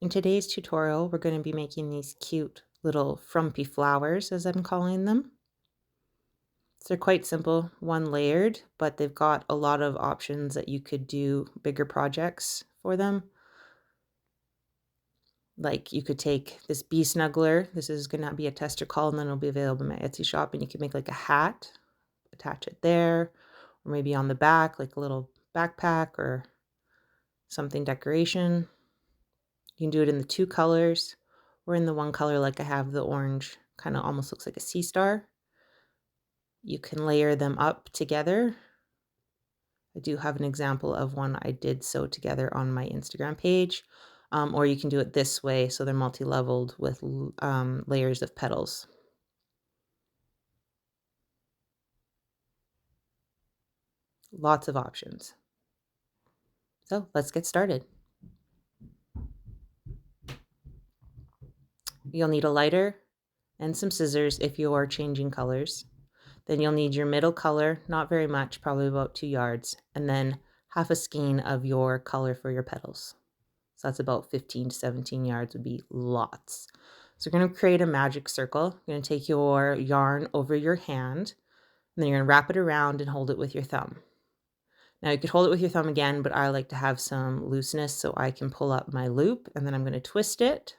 In today's tutorial, we're going to be making these cute little frumpy flowers, as I'm calling them. So they're quite simple, one layered, but they've got a lot of options that you could do bigger projects for them. Like you could take this bee snuggler, this is going to be a tester call, and then it'll be available in my Etsy shop, and you can make like a hat, attach it there, or maybe on the back, like a little backpack or something decoration. You can do it in the two colors or in the one color, like I have the orange, kind of almost looks like a sea star. You can layer them up together. I do have an example of one I did sew together on my Instagram page, or you can do it this way, so they're multi-leveled with layers of petals. Lots of options. So let's get started. You'll need a lighter and some scissors if you are changing colors. Then you'll need your middle color, not very much, probably about 2 yards, and then half a skein of your color for your petals. So that's about 15 to 17 yards would be lots. So you're going to create a magic circle. You're going to take your yarn over your hand, and then you're going to wrap it around and hold it with your thumb. Now you could hold it with your thumb again, but I like to have some looseness so I can pull up my loop, and then I'm going to twist it,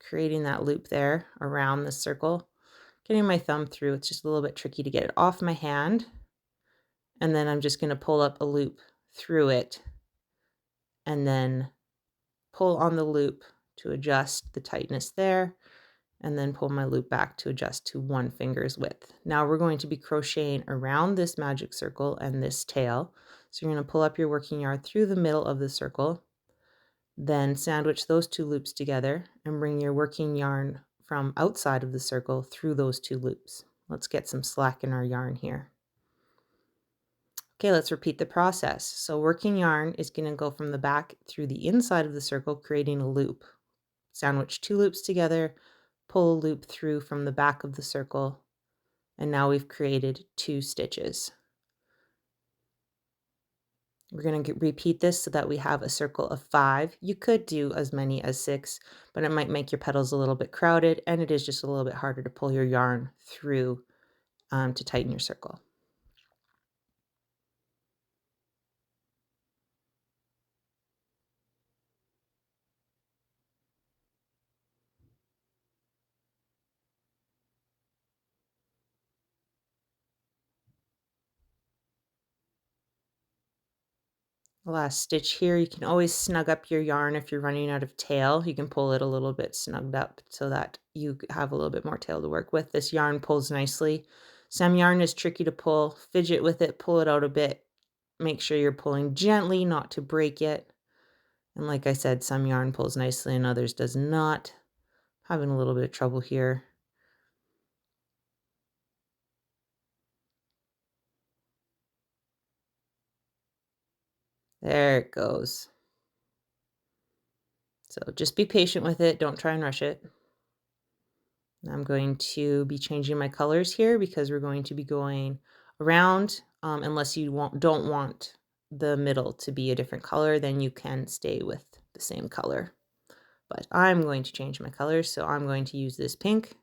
creating that loop there around the circle. Getting my thumb through, it's just a little bit tricky to get it off my hand. And then I'm just going to pull up a loop through it and then pull on the loop to adjust the tightness there, and then pull my loop back to adjust to 1 finger's width. Now we're going to be crocheting around this magic circle and this tail. So you're going to pull up your working yarn through the middle of the circle, then sandwich those 2 loops together and bring your working yarn from outside of the circle through those 2 loops. Let's get some slack in our yarn here. Okay, let's repeat the process. So working yarn is going to go from the back through the inside of the circle, creating a loop. Sandwich 2 loops together, pull a loop through from the back of the circle, and now we've created 2 stitches. We're going to repeat this so that we have a circle of 5. You could do as many as 6, but it might make your petals a little bit crowded, and it is just a little bit harder to pull your yarn through to tighten your circle. Last stitch here, you can always snug up your yarn if you're running out of tail. You can pull it a little bit snugged up so that you have a little bit more tail to work with. This yarn pulls nicely. Some yarn is tricky to pull. Fidget with it, pull it out a bit. Make sure you're pulling gently, not to break it. And like I said, some yarn pulls nicely and others does not. Having a little bit of trouble here. There it goes. So just be patient with it. Don't try and rush it. I'm going to be changing my colors here because we're going to be going around. Unless you don't want the middle to be a different color, then you can stay with the same color. But I'm going to change my colors, so I'm going to use this pink.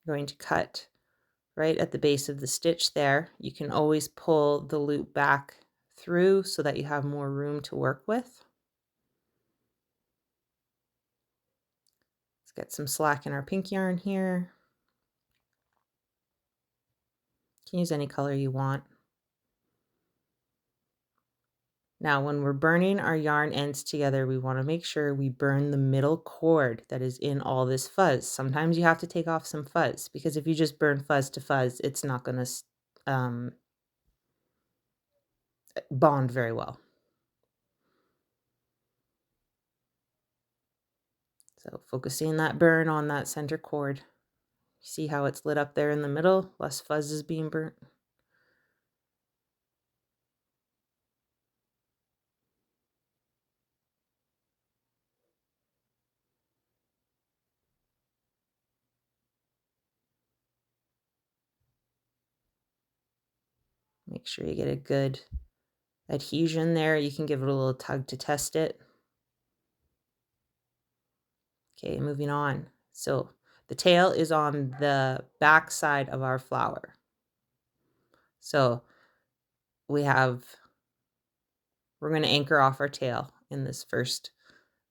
I'm going to cut right at the base of the stitch there. You can always pull the loop back through so that you have more room to work with. Let's get some slack in our pink yarn here. You can use any color you want. Now, when we're burning our yarn ends together, we want to make sure we burn the middle cord that is in all this fuzz. Sometimes you have to take off some fuzz, because if you just burn fuzz to fuzz, it's not going to bond very well. So focusing that burn on that center cord. See how it's lit up there in the middle? Less fuzz is being burnt. Make sure you get a good adhesion there. You can give it a little tug to test it. Okay, moving on. So the tail is on the back side of our flower. So we're going to anchor off our tail in this first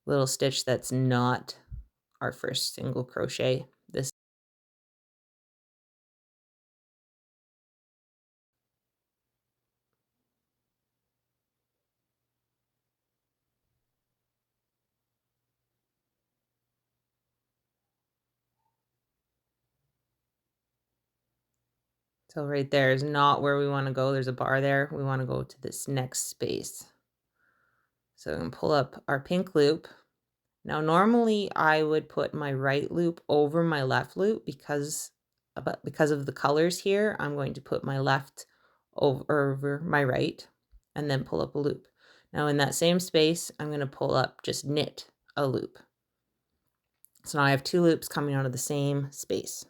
little stitch that's not our first single crochet. So right there is not where we want to go. There's a bar there. We want to go to this next space. So I'm going to pull up our pink loop. Now, normally I would put my right loop over my left loop because of the colors here. I'm going to put my left over my right and then pull up a loop. Now in that same space, I'm going to pull up, just knit a loop. So now I have 2 loops coming out of the same space.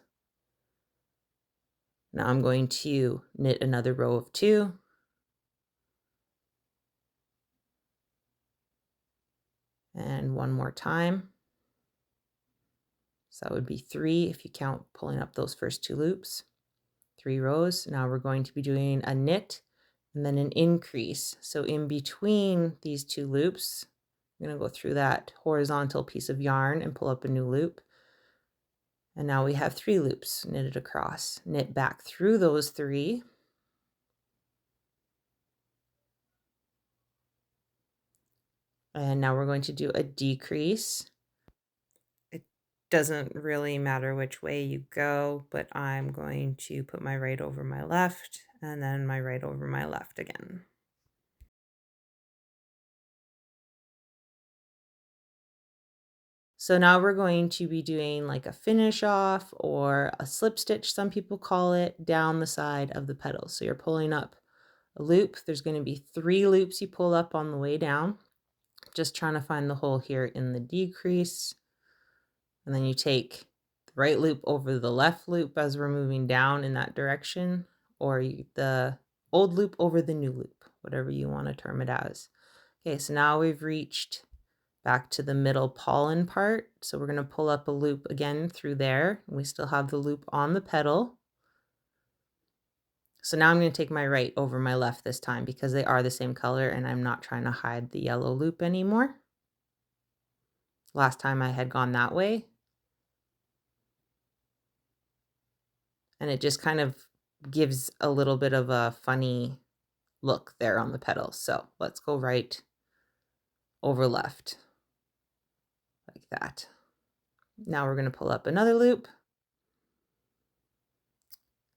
Now I'm going to knit another row of 2. And one more time. So that would be 3 if you count pulling up those first 2 loops. 3 rows. Now we're going to be doing a knit and then an increase. So in between these 2 loops, I'm going to go through that horizontal piece of yarn and pull up a new loop. And now we have 3 loops knitted across. Knit back through those 3. And now we're going to do a decrease. It doesn't really matter which way you go, but I'm going to put my right over my left and then my right over my left again. So now we're going to be doing like a finish off or a slip stitch, some people call it, down the side of the petals. So you're pulling up a loop. There's going to be 3 loops you pull up on the way down. Just trying to find the hole here in the decrease. And then you take the right loop over the left loop as we're moving down in that direction, or the old loop over the new loop, whatever you want to term it as. Okay, so now we've reached back to the middle pollen part. So we're going to pull up a loop again through there. We still have the loop on the petal. So now I'm going to take my right over my left this time because they are the same color and I'm not trying to hide the yellow loop anymore. Last time I had gone that way. And it just kind of gives a little bit of a funny look there on the petal. So let's go right over left like that. Now we're going to pull up another loop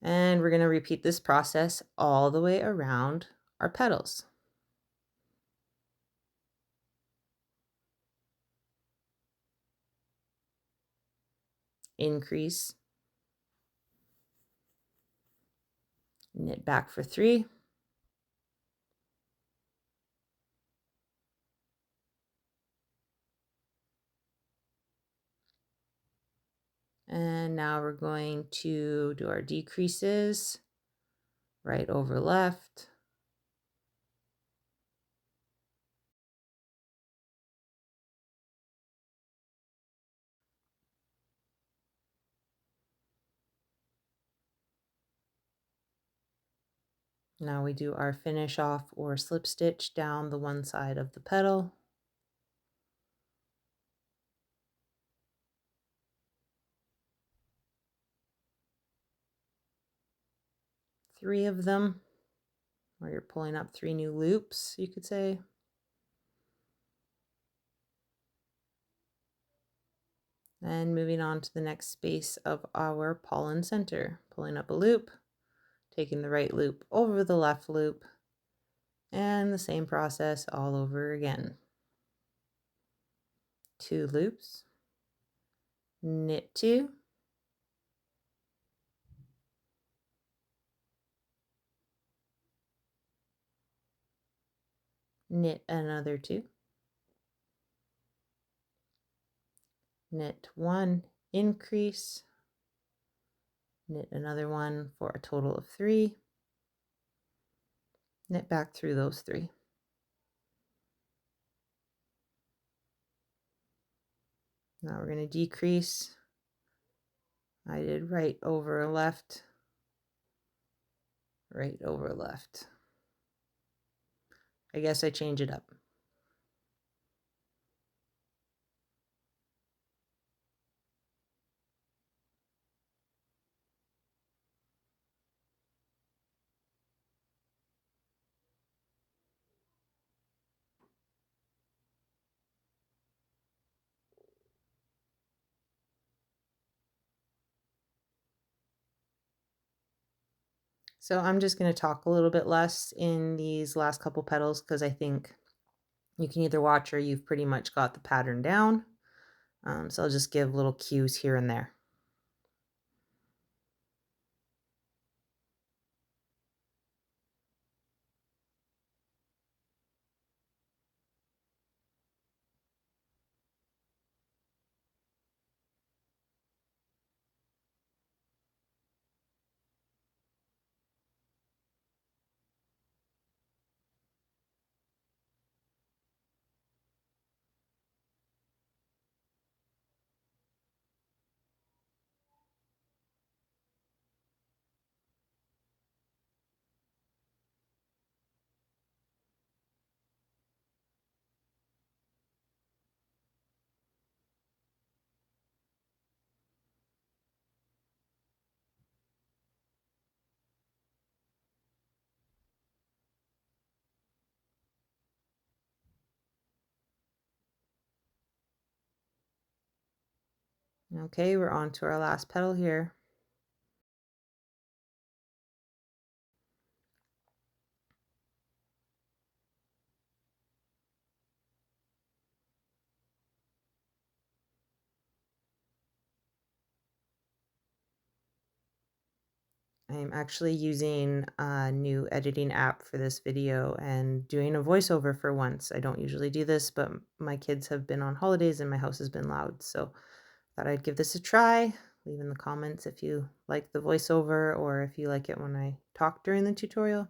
and we're going to repeat this process all the way around our petals. Increase, knit back for 3, and now we're going to do our decreases, right over left, now we do our finish off or slip stitch down the one side of the petal. Three of them, or you're pulling up 3 new loops, you could say. And moving on to the next space of our pollen center, pulling up a loop, taking the right loop over the left loop, and the same process all over again. 2 loops, knit 2, knit another 2, knit 1, increase, knit another one for a total of 3, Knit back through those 3. Now we're going to decrease. I did right over left, right over left. I guess I change it up. So I'm just going to talk a little bit less in these last couple petals because I think you can either watch or you've pretty much got the pattern down. So I'll just give little cues here and there. Okay, we're on to our last petal here. I'm actually using a new editing app for this video and doing a voiceover for once. I don't usually do this, but my kids have been on holidays and my house has been loud, so thought I'd give this a try. Leave in the comments if you like the voiceover or if you like it when I talk during the tutorial.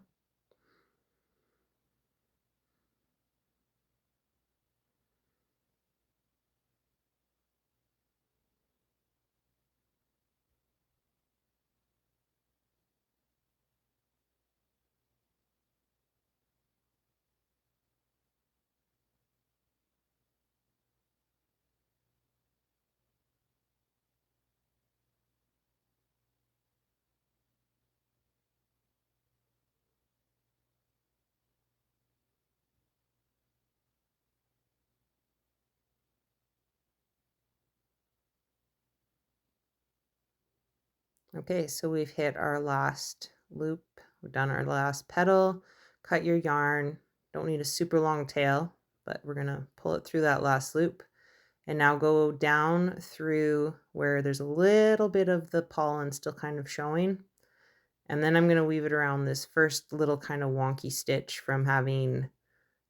Okay, so we've hit our last loop. We've done our last petal. Cut your yarn. Don't need a super long tail, but we're gonna pull it through that last loop. And now go down through where there's a little bit of the pollen still kind of showing. And then I'm going to weave it around this first little kind of wonky stitch from having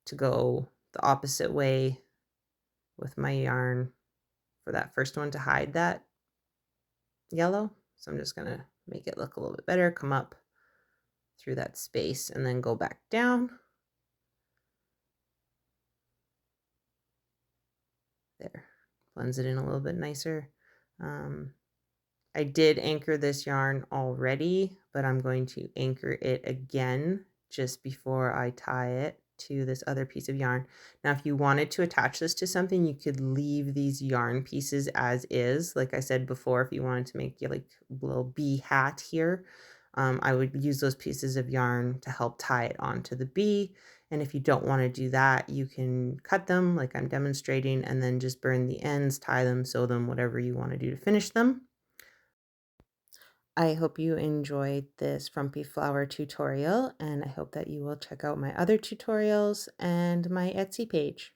to go the opposite way with my yarn for that first one to hide that yellow. So I'm just going to make it look a little bit better, come up through that space and then go back down. There, blends it in a little bit nicer. I did anchor this yarn already, but I'm going to anchor it again just before I tie it to this other piece of yarn. Now, if you wanted to attach this to something, you could leave these yarn pieces as is. Like I said before, if you wanted to make like a little bee hat here, I would use those pieces of yarn to help tie it onto the bee. And if you don't want to do that, you can cut them like I'm demonstrating and then just burn the ends, tie them, sew them, whatever you want to do to finish them. I hope you enjoyed this Frumpy flower tutorial, and I hope that you will check out my other tutorials and my Etsy page.